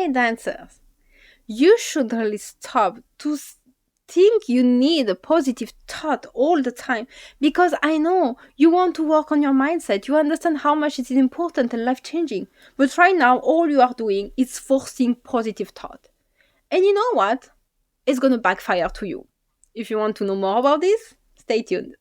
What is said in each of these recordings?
my dancers, you should really stop to think you need a positive thought all the time, because I know you want to work on your mindset. You understand how much it is important and life-changing. But right now, all you are doing is forcing positive thought. And you know what? It's going to backfire to you. If you want to know more about this, stay tuned.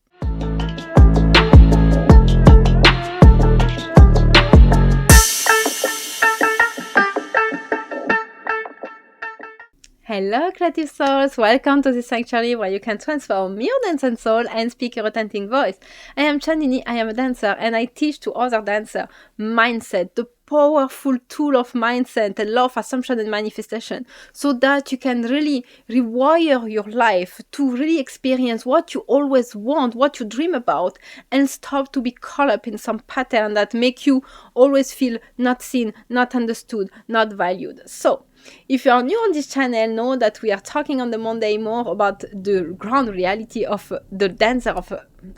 Hello creative souls, welcome to this sanctuary where you can transform your dance and soul and speak your authentic voice. I am Chandini, I am a dancer, and I teach to other dancers mindset, the powerful tool of mindset and law of assumption and manifestation, so that you can really rewire your life to really experience what you always want, what you dream about, and stop to be caught up in some pattern that make you always feel not seen, not understood, not valued. So if you are new on this channel, know that we are talking on the Monday more about the ground reality of the dancer,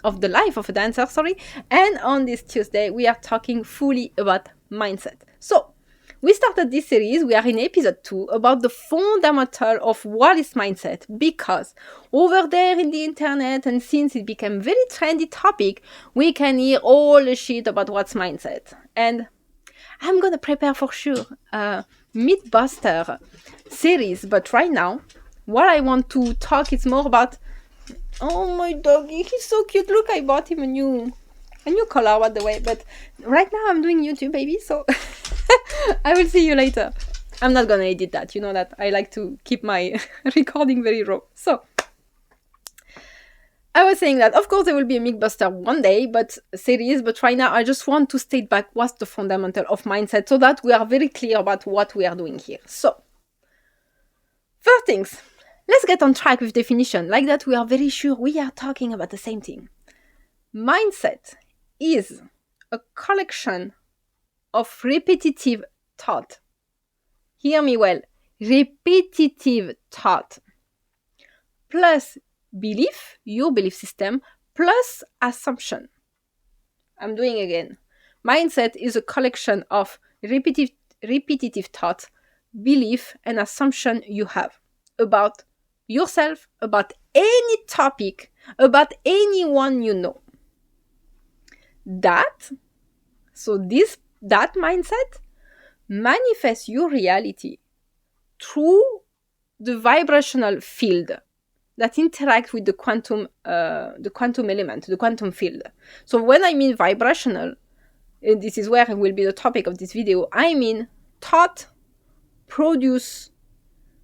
of the life of a dancer, and on this Tuesday we are talking fully about mindset. So we started this series, we are in episode 2, about the fundamental of what is mindset, because over there in the internet, and since it became very trendy topic, we can hear all the shit about what's mindset. And I'm gonna prepare for sure a Mythbuster series, but right now what I want to talk is more about, oh, my doggy, he's so cute, look, I bought him a new collar, by the way, but right now I'm doing YouTube, baby, so I will see you later. I'm not gonna edit that, you know that I like to keep my recording very raw. So I was saying that, of course, there will be a Mythbuster one day, but series. But right now, I just want to state back what's the fundamental of mindset, so that we are very clear about what we are doing here. So, first things, let's get on track with definition. Like that, we are very sure we are talking about the same thing. Mindset is a collection of repetitive thought. Hear me well. Repetitive thought plus belief, your belief system, plus assumption. I'm doing again. Mindset is a collection of repetitive thoughts, belief, and assumption you have about yourself, about any topic, about anyone you know. That mindset manifests your reality through the vibrational field that interact with the quantum element, the quantum field. So when I mean vibrational, and this is where it will be the topic of this video, I mean thought produce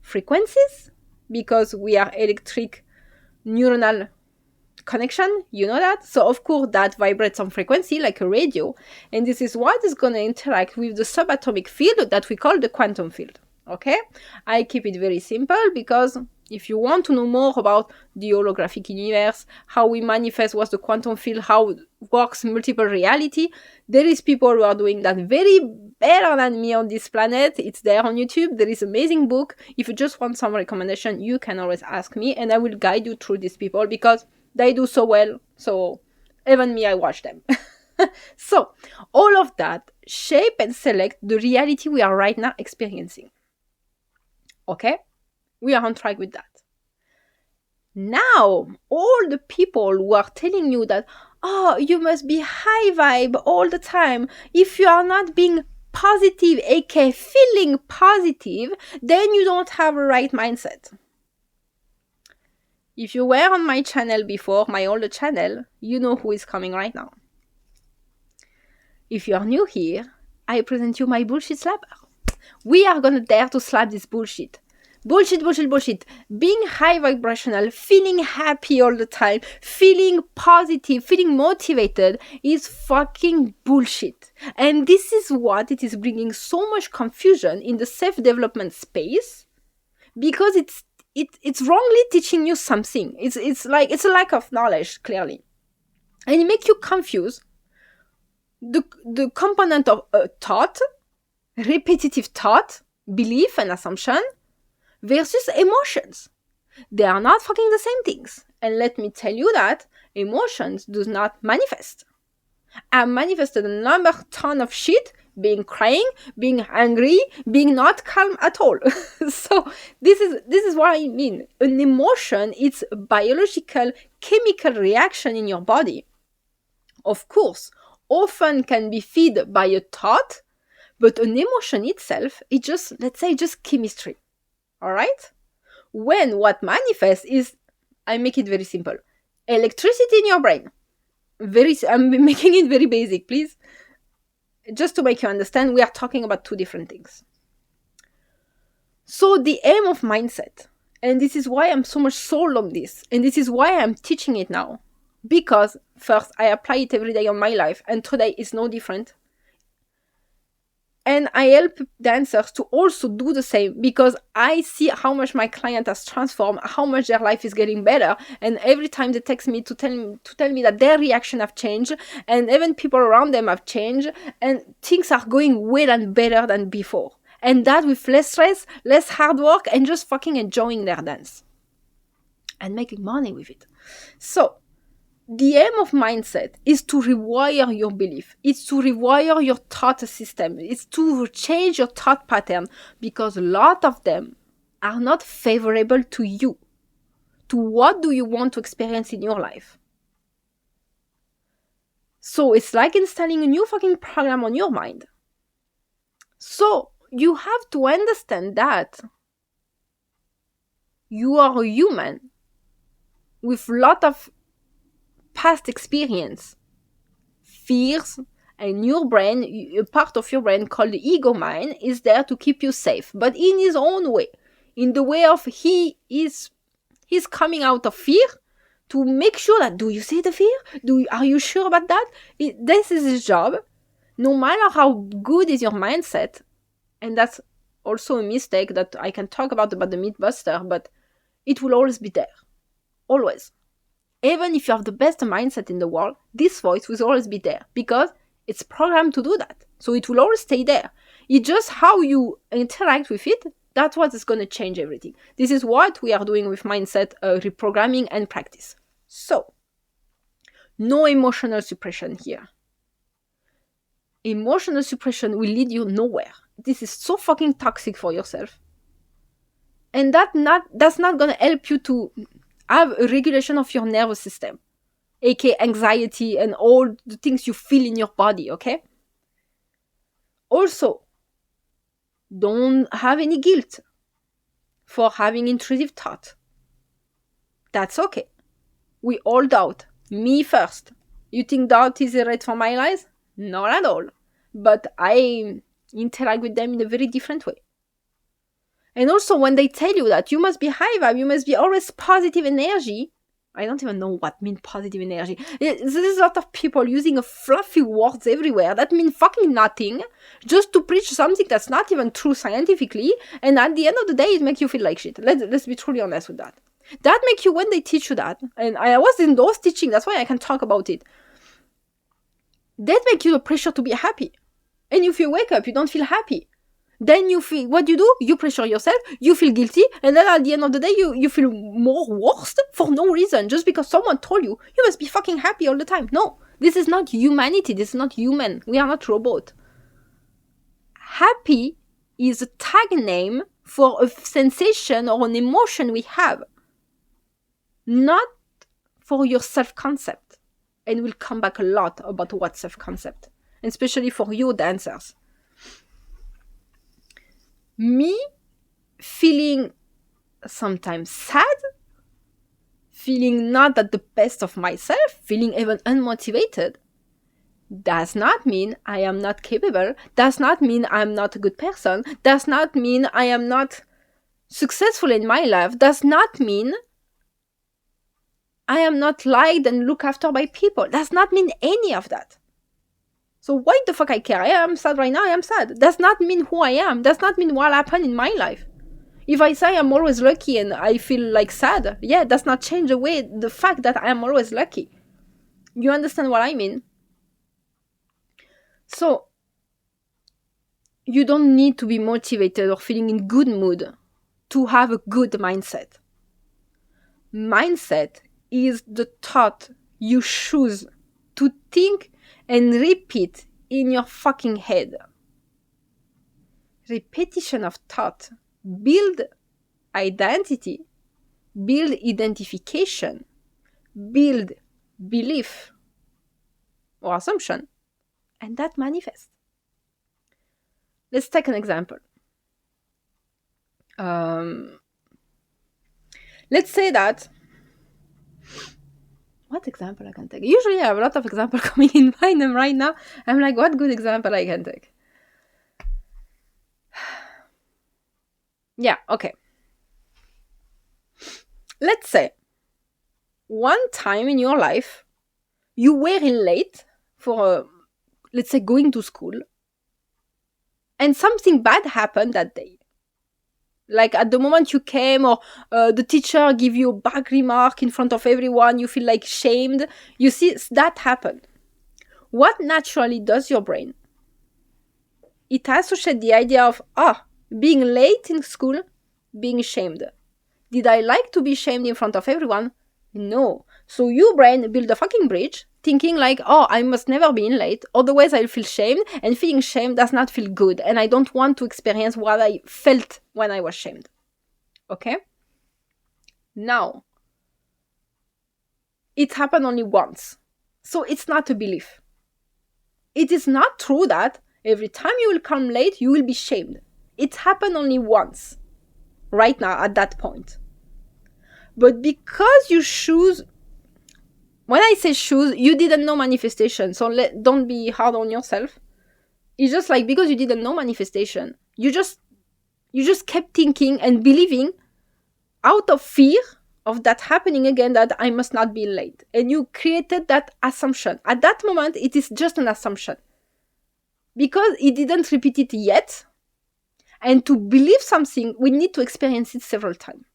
frequencies, because we are electric neuronal connection, you know that? So of course that vibrates on frequency like a radio, and this is what is going to interact with the subatomic field that we call the quantum field. Okay? I keep it very simple, because if you want to know more about the holographic universe, how we manifest, what's the quantum field, how it works multiple reality, there is people who are doing that very better than me on this planet. It's there on YouTube. There is amazing book. If you just want some recommendation, you can always ask me, and I will guide you through these people, because they do so well. So even me, I watch them. So all of that shape and select the reality we are right now experiencing. Okay? We are on track with that. Now, all the people who are telling you that, oh, you must be high vibe all the time. If you are not being positive, aka feeling positive, then you don't have a right mindset. If you were on my channel before, my older channel, you know who is coming right now. If you are new here, I present you my bullshit slapper. We are gonna dare to slap this bullshit. Bullshit. Being high vibrational, feeling happy all the time, feeling positive, feeling motivated is fucking bullshit. And this is what it is bringing so much confusion in the self-development space, because it's wrongly teaching you something. It's a lack of knowledge, clearly. And it makes you confuse the component of thought, repetitive thought, belief and assumption, versus emotions. They are not fucking the same things. And let me tell you that emotions do not manifest. I manifested a ton of shit being crying, being angry, being not calm at all. So this is what I mean. An emotion, it's a biological, chemical reaction in your body. Of course, often can be fed by a thought, but an emotion itself is just, let's say, just chemistry. All right? When what manifests is, I make it very simple, electricity in your brain. I'm making it very basic, please. Just to make you understand, we are talking about two different things. So the aim of mindset, and this is why I'm so much sold on this, and this is why I'm teaching it now, because first, I apply it every day on my life, and today is no different. And I help dancers to also do the same, because I see how much my client has transformed, how much their life is getting better. And every time they text me to tell me that their reaction have changed, and even people around them have changed, and things are going well and better than before. And that with less stress, less hard work, and just fucking enjoying their dance. And making money with it. So, the aim of mindset is to rewire your belief. It's to rewire your thought system. It's to change your thought pattern, because a lot of them are not favorable to you. To what do you want to experience in your life? So it's like installing a new fucking program on your mind. So you have to understand that you are a human with a lot of past experience, fears, and your brain, a part of your brain called the ego mind, is there to keep you safe, but in his own way, in the way of he's coming out of fear to make sure that, do you see the fear? Are you sure about that? This is his job. No matter how good is your mindset, and that's also a mistake that I can talk about the Mythbuster, but it will always be there. Always. Even if you have the best mindset in the world, this voice will always be there, because it's programmed to do that. So it will always stay there. It's just how you interact with it, that's what is going to change everything. This is what we are doing with mindset reprogramming and practice. So, no emotional suppression here. Emotional suppression will lead you nowhere. This is so fucking toxic for yourself. And that's not going to help you to have a regulation of your nervous system, aka anxiety and all the things you feel in your body, okay? Also, don't have any guilt for having intrusive thought. That's okay. We all doubt. Me first. You think doubt is a right for my life? Not at all. But I interact with them in a very different way. And also, when they tell you that you must be high vibe, you must be always positive energy, I don't even know what means positive energy. There's a lot of people using fluffy words everywhere that mean fucking nothing, just to preach something that's not even true scientifically, and at the end of the day, it makes you feel like shit. Let's be truly honest with that. That makes you, when they teach you that, and I was in those teaching, that's why I can talk about it, that make you the pressure to be happy. And if you wake up, you don't feel happy. Then you feel, what you do? You pressure yourself, you feel guilty, and then at the end of the day, you feel more worse for no reason, just because someone told you, you must be fucking happy all the time. No, this is not humanity, this is not human. We are not robot. Happy is a tag name for a sensation or an emotion we have, not for your self-concept. And we'll come back a lot about what self-concept, especially for you dancers. Me feeling sometimes sad, feeling not at the best of myself, feeling even unmotivated, does not mean I am not capable, does not mean I'm not a good person, does not mean I am not successful in my life, does not mean I am not liked and looked after by people, does not mean any of that. So why the fuck I care? I am sad right now, I am sad. Does not mean who I am. Does not mean what happened in my life. If I say I'm always lucky and I feel like sad, yeah, does not change the fact that I am always lucky. You understand what I mean? So, you don't need to be motivated or feeling in good mood to have a good mindset. Mindset is the thought you choose to think and repeat in your fucking head repetition of thought build identity, build identification, build belief or assumption, and that manifests. Let's take an example. Let's say that, what example I can take? Usually I have a lot of examples coming in mind, and right now I'm like, what good example I can take? Yeah, okay. Let's say one time in your life you were in late for, let's say, going to school, and something bad happened that day. Like at the moment you came, or the teacher give you a bad remark in front of everyone, you feel like shamed. You see, that happened. What naturally does your brain? It associates the idea of, being late in school, being shamed. Did I like to be shamed in front of everyone? No. So your brain build a fucking bridge, thinking like, I must never be in late, otherwise I'll feel shamed, and feeling shame does not feel good, and I don't want to experience what I felt when I was shamed. Okay? Now, it happened only once. So it's not a belief. It is not true that every time you will come late, you will be shamed. It happened only once, right now, at that point. But because you choose, when I say choose, you didn't know manifestation, so don't be hard on yourself. It's just like, because you didn't know manifestation, you just kept thinking and believing out of fear of that happening again, that I must not be late. And you created that assumption. At that moment, it is just an assumption. Because it didn't repeat it yet. And to believe something, we need to experience it several times.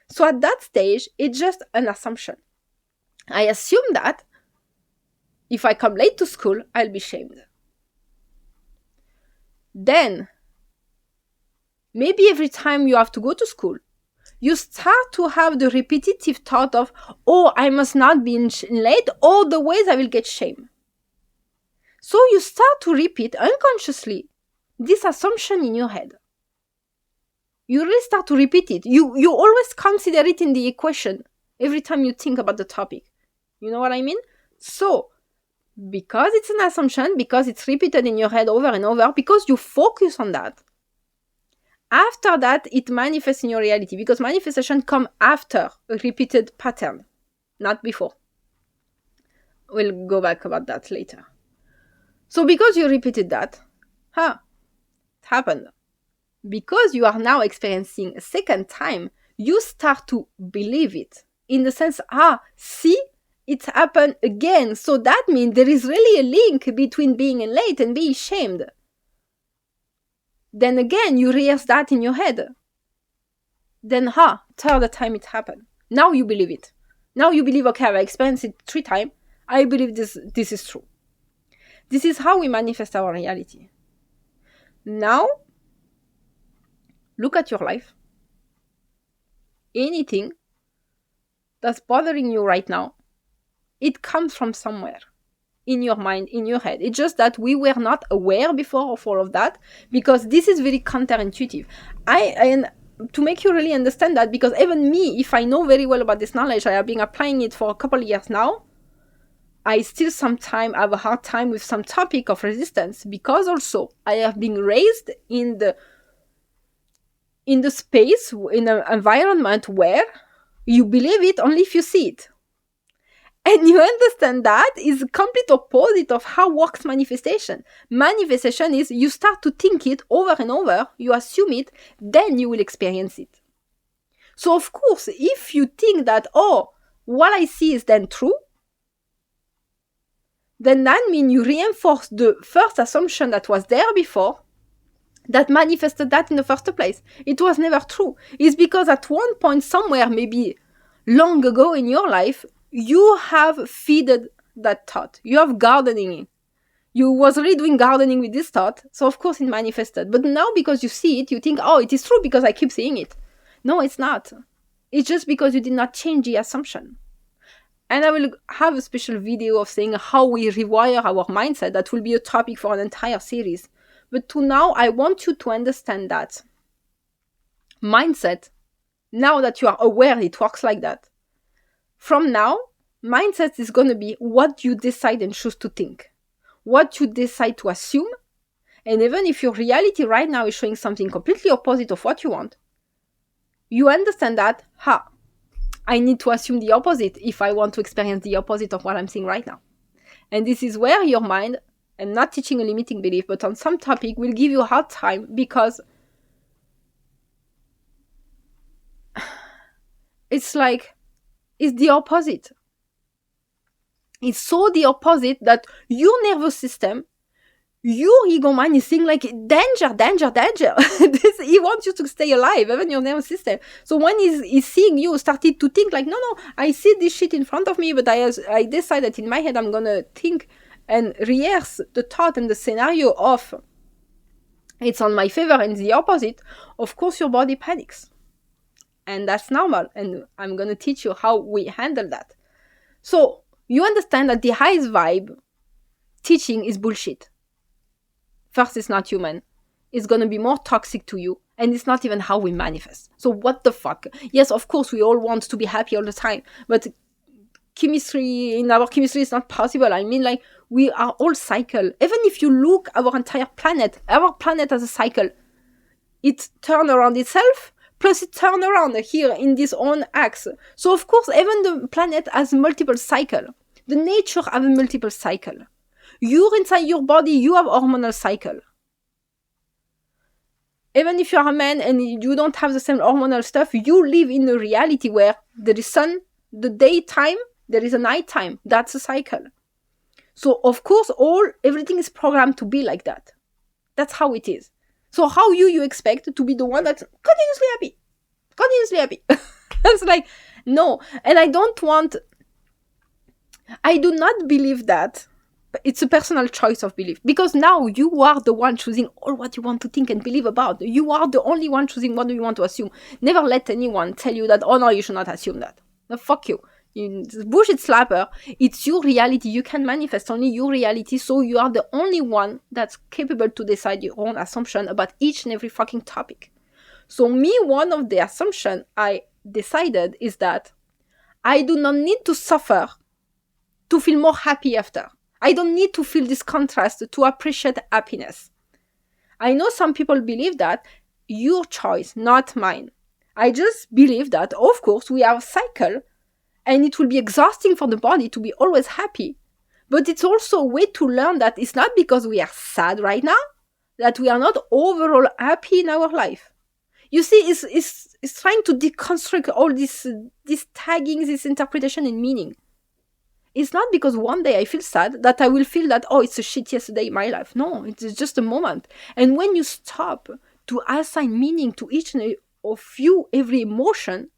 So at that stage, it's just an assumption. I assume that if I come late to school, I'll be shamed. Then, maybe every time you have to go to school, you start to have the repetitive thought of, I must not be late, otherwise I will get shamed. So you start to repeat unconsciously this assumption in your head. You really start to repeat it. You always consider it in the equation every time you think about the topic. You know what I mean? So, because it's an assumption, because it's repeated in your head over and over, because you focus on that, after that, it manifests in your reality, because manifestation comes after a repeated pattern, not before. We'll go back about that later. So because you repeated that, it happened. Because you are now experiencing a second time, you start to believe it. In the sense, see, it happened again. So that means there is really a link between being late and being shamed. Then again, you rehearse that in your head. Then, third time it happened. Now you believe it. Now you believe, okay, I've experienced it 3 times. I believe this is true. This is how we manifest our reality. Now, look at your life. Anything that's bothering you right now, it comes from somewhere. In your mind, in your head. It's just that we were not aware before of all of that, because this is very counterintuitive. And to make you really understand that, because even me, if I know very well about this knowledge, I have been applying it for a couple of years now, I still sometimes have a hard time with some topic of resistance, because also I have been raised in the space, in an environment where you believe it only if you see it. And you understand that is the complete opposite of how works manifestation. Manifestation is you start to think it over and over, you assume it, then you will experience it. So of course, if you think that, what I see is then true, then that means you reinforce the first assumption that was there before, that manifested that in the first place. It was never true. It's because at one point somewhere, maybe long ago in your life, you have feeded that thought. You have gardening it. You was really doing gardening with this thought, so of course it manifested. But now because you see it, you think, it is true because I keep seeing it. No, it's not. It's just because you did not change the assumption. And I will have a special video of saying how we rewire our mindset. That will be a topic for an entire series. But to now, I want you to understand that mindset, now that you are aware it works like that, from now, mindset is going to be what you decide and choose to think, what you decide to assume. And even if your reality right now is showing something completely opposite of what you want, you understand that, I need to assume the opposite if I want to experience the opposite of what I'm seeing right now. And this is where your mind, and not teaching a limiting belief, but on some topic, will give you a hard time, because it's like, it's the opposite. It's so the opposite that your nervous system, your ego mind is saying like, danger, danger, danger. He wants you to stay alive, even your nervous system. So when he's seeing you started to think like, no, I see this shit in front of me, but I decided in my head I'm going to think and rehearse the thought and the scenario of it's on my favor and the opposite, of course your body panics. And that's normal. And I'm going to teach you how we handle that. So you understand that the highest vibe teaching is bullshit. First, it's not human. It's going to be more toxic to you. And it's not even how we manifest. So what the fuck? Yes, of course, we all want to be happy all the time. But in our chemistry, it's not possible. I mean, like, we are all cycle. Even if you look at our entire planet has a cycle. It turns around itself, plus it turns around here in this own axe. So, of course, even the planet has multiple cycles. The nature has a multiple cycle. You're inside your body, you have hormonal cycle. Even if you're a man and you don't have the same hormonal stuff, you live in a reality where there is sun, the daytime, there is a nighttime. That's a cycle. So, of course, everything is programmed to be like that. That's how it is. So how you expect to be the one that's continuously happy? It's like, no. And I do not believe that. It's a personal choice of belief, because now you are the one choosing all what you want to think and believe about. You are the only one choosing what you want to assume. Never let anyone tell you that, oh no, you should not assume that. No, fuck you. Bullshit slapper. It's your reality. You can manifest only your reality, so you are the only one that's capable to decide your own assumption about each and every fucking topic. So one of the assumptions I decided is that I do not need to suffer to feel more happy after. I don't need to feel this contrast to appreciate happiness. I know some people believe that. Your choice, not mine. I just believe that, of course, we have a cycle, and it will be exhausting for the body to be always happy. But it's also a way to learn that it's not because we are sad right now, that we are not overall happy in our life. You see, it's trying to deconstruct all this tagging, this interpretation and meaning. It's not because one day I feel sad that I will feel that, oh, it's a shit yesterday in my life. No, it's just a moment. And when you stop to assign meaning to each and every emotion,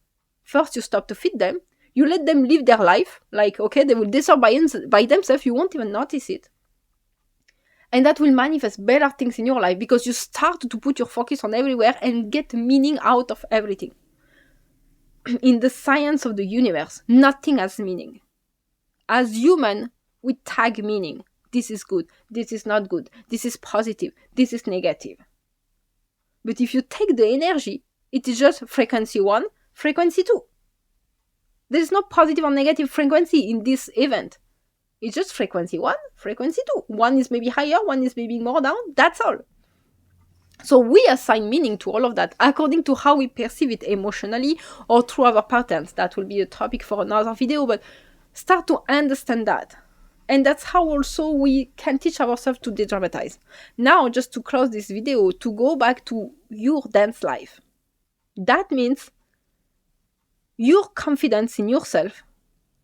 first you stop to feed them, you let them live their life, like, okay, they will dissolve by themselves, you won't even notice it. And that will manifest better things in your life, because you start to put your focus on everywhere and get meaning out of everything. In the science of the universe, nothing has meaning. As human, we tag meaning. This is good, this is not good, this is positive, this is negative. But if you take the energy, it is just frequency 1, frequency 2. There is no positive or negative frequency in this event. It's just frequency 1, frequency 2. One is maybe higher, one is maybe more down. That's all. So we assign meaning to all of that according to how we perceive it emotionally or through our patterns. That will be a topic for another video, but start to understand that. And that's how also we can teach ourselves to de-dramatize. Now, just to close this video, to go back to your dance life. That means your confidence in yourself,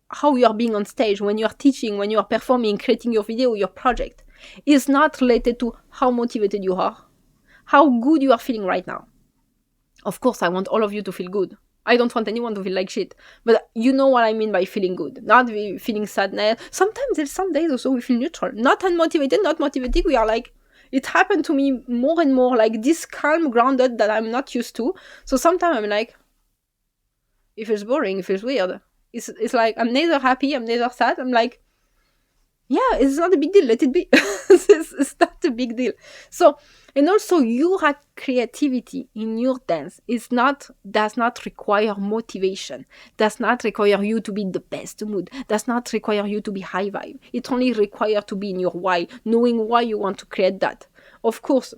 how you are being on stage, when you are teaching, when you are performing, creating your video, your project, is not related to how motivated you are, how good you are feeling right now. Of course, I want all of you to feel good. I don't want anyone to feel like shit. But you know what I mean by feeling good. Not feeling sadness. Sometimes there's some days also we feel neutral. Not unmotivated, not motivated. We are like, it happened to me more and more, like this calm, grounded that I'm not used to. So sometimes I'm like, it feels boring, it feels weird. It's like, I'm neither happy, I'm neither sad. I'm like, Yeah, it's not a big deal. Let it be. It's not a big deal. So, and also your creativity in your dance does not require motivation, does not require you to be in the best mood, does not require you to be high vibe. It only requires to be in your why, knowing why you want to create that. Of course,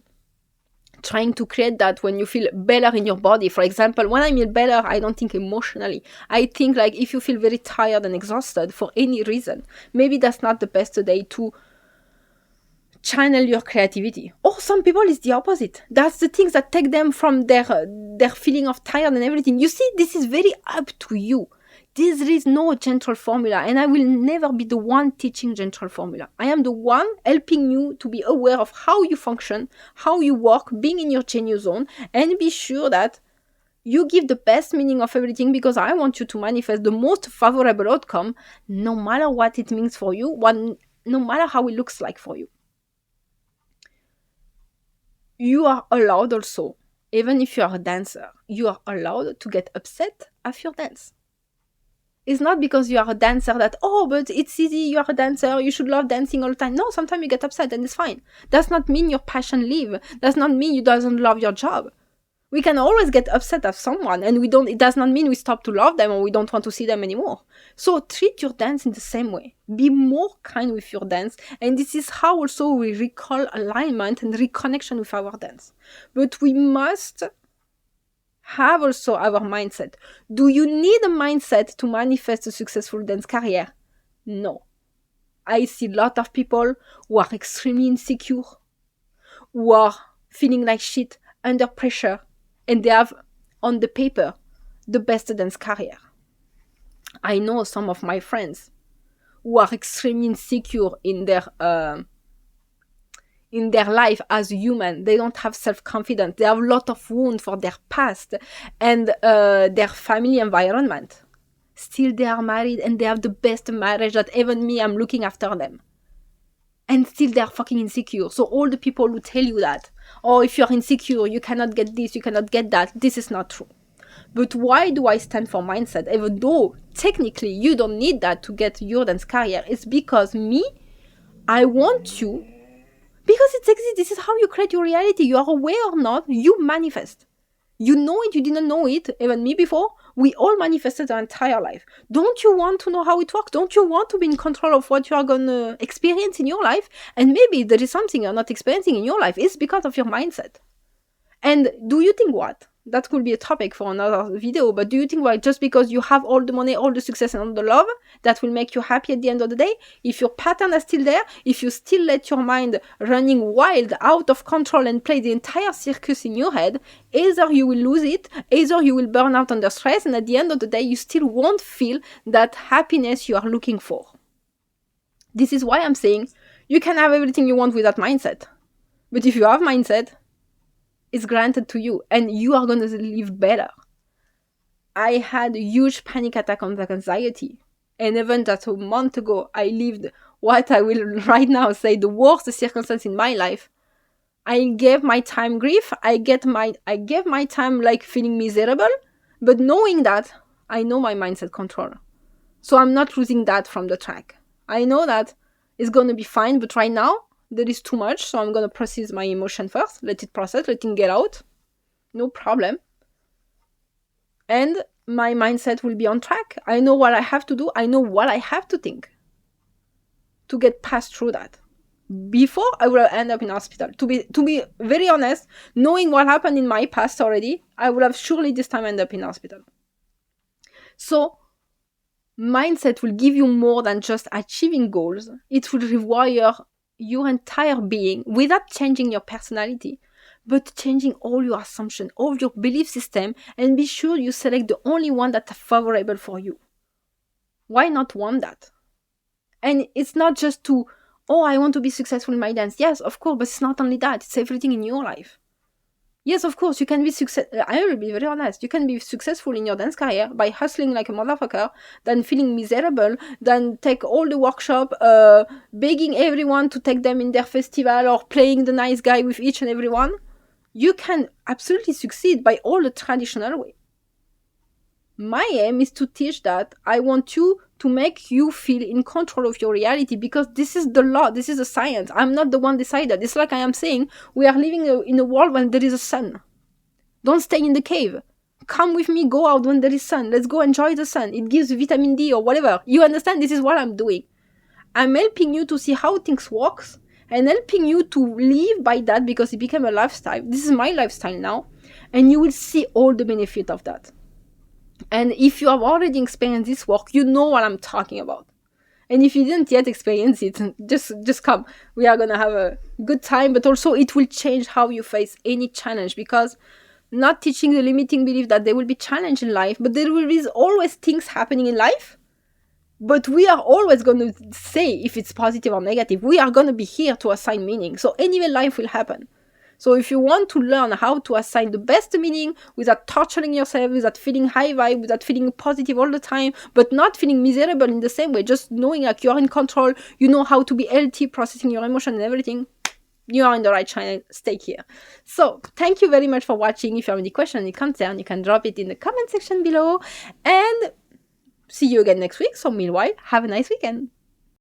trying to create that when you feel better in your body. For example, when I mean better, I don't think emotionally. I think like if you feel very tired and exhausted for any reason, maybe that's not the best day to channel your creativity. Or some people it's the opposite. That's the things that take them from their feeling of tired and everything. You see, this is very up to you. There is no gentle formula, and I will never be the one teaching gentle formula. I am the one helping you to be aware of how you function, how you work, being in your genius zone, and be sure that you give the best meaning of everything, because I want you to manifest the most favorable outcome, no matter what it means for you, no matter how it looks like for you. You are allowed also, even if you are a dancer, you are allowed to get upset after your dance. It's not because you are a dancer that, oh, but it's easy, you are a dancer, you should love dancing all the time. No, sometimes you get upset and it's fine. Does not mean your passion leave. Does not mean you doesn't love your job. We can always get upset at someone, and it does not mean we stop to love them or we don't want to see them anymore. So treat your dance in the same way. Be more kind with your dance, and this is how also we recall alignment and reconnection with our dance. But we must have also our mindset. Do you need a mindset to manifest a successful dance career? No. I see a lot of people who are extremely insecure, who are feeling like shit, under pressure, and they have on the paper the best dance career. I know some of my friends who are extremely insecure in their life as human. They don't have self-confidence. They have a lot of wounds for their past and their family environment. Still, they are married and they have the best marriage that even me, I'm looking after them. And still, they're fucking insecure. So all the people who tell you that, oh, if you're insecure, you cannot get this, you cannot get that, this is not true. But why do I stand for mindset? Even though technically you don't need that to get your dance career, it's because I want you. Because it exists. This is how you create your reality. You are aware or not, you manifest. You know it, you didn't know it, even me before. We all manifested our entire life. Don't you want to know how it works? Don't you want to be in control of what you are going to experience in your life? And maybe there is something you're not experiencing in your life. It's because of your mindset. And do you think what? That could be a topic for another video, but do you think just because you have all the money, all the success, and all the love, that will make you happy at the end of the day? If your pattern is still there, if you still let your mind running wild, out of control, and play the entire circus in your head, either you will lose it, either you will burn out under stress, and at the end of the day, you still won't feel that happiness you are looking for. This is why I'm saying you can have everything you want with that mindset. But if you have mindset, it's granted to you, and you are going to live better. I had a huge panic attack on anxiety. And even that a month ago, I lived what I will right now say the worst circumstance in my life. I gave my time grief. I gave my time like feeling miserable, but knowing that I know my mindset control. So I'm not losing that from the track. I know that it's going to be fine, but right now, there is too much, so I'm going to process my emotion first. Let it process, let it get out. No problem. And my mindset will be on track. I know what I have to do. I know what I have to think to get past through that. Before, I would have ended up in hospital. To be very honest, knowing what happened in my past already, I would have surely this time ended up in hospital. So, mindset will give you more than just achieving goals. It will require your entire being without changing your personality, but changing all your assumptions, all your belief system, and be sure you select the only one that's favorable for you. Why not want that? And it's not just I want to be successful in my dance. Yes, of course, but it's not only that. It's everything in your life. Yes, of course, you can be successful. I will be very honest. You can be successful in your dance career by hustling like a motherfucker, then feeling miserable, then take all the workshop, begging everyone to take them in their festival or playing the nice guy with each and every one. You can absolutely succeed by all the traditional way. My aim is to teach that I want you to make you feel in control of your reality, because this is the law, this is the science. I'm not the one decided. It's like I am saying, we are living in a world when there is a sun. Don't stay in the cave. Come with me, go out when there is sun. Let's go enjoy the sun. It gives vitamin D or whatever. You understand? This is what I'm doing. I'm helping you to see how things works and helping you to live by that, because it became a lifestyle. This is my lifestyle now. And you will see all the benefit of that. And if you have already experienced this work, you know what I'm talking about. And if you didn't yet experience it, just come. We are going to have a good time, but also it will change how you face any challenge, because not teaching the limiting belief that there will be challenge in life, but there will be always things happening in life. But we are always going to say if it's positive or negative. We are going to be here to assign meaning. So anyway, life will happen. So if you want to learn how to assign the best meaning without torturing yourself, without feeling high vibe, without feeling positive all the time, but not feeling miserable in the same way, just knowing like you're in control, you know how to be healthy, processing your emotion and everything, you are in the right channel. Stay here. So thank you very much for watching. If you have any question, any concern, you can drop it in the comment section below. And see you again next week. So meanwhile, have a nice weekend.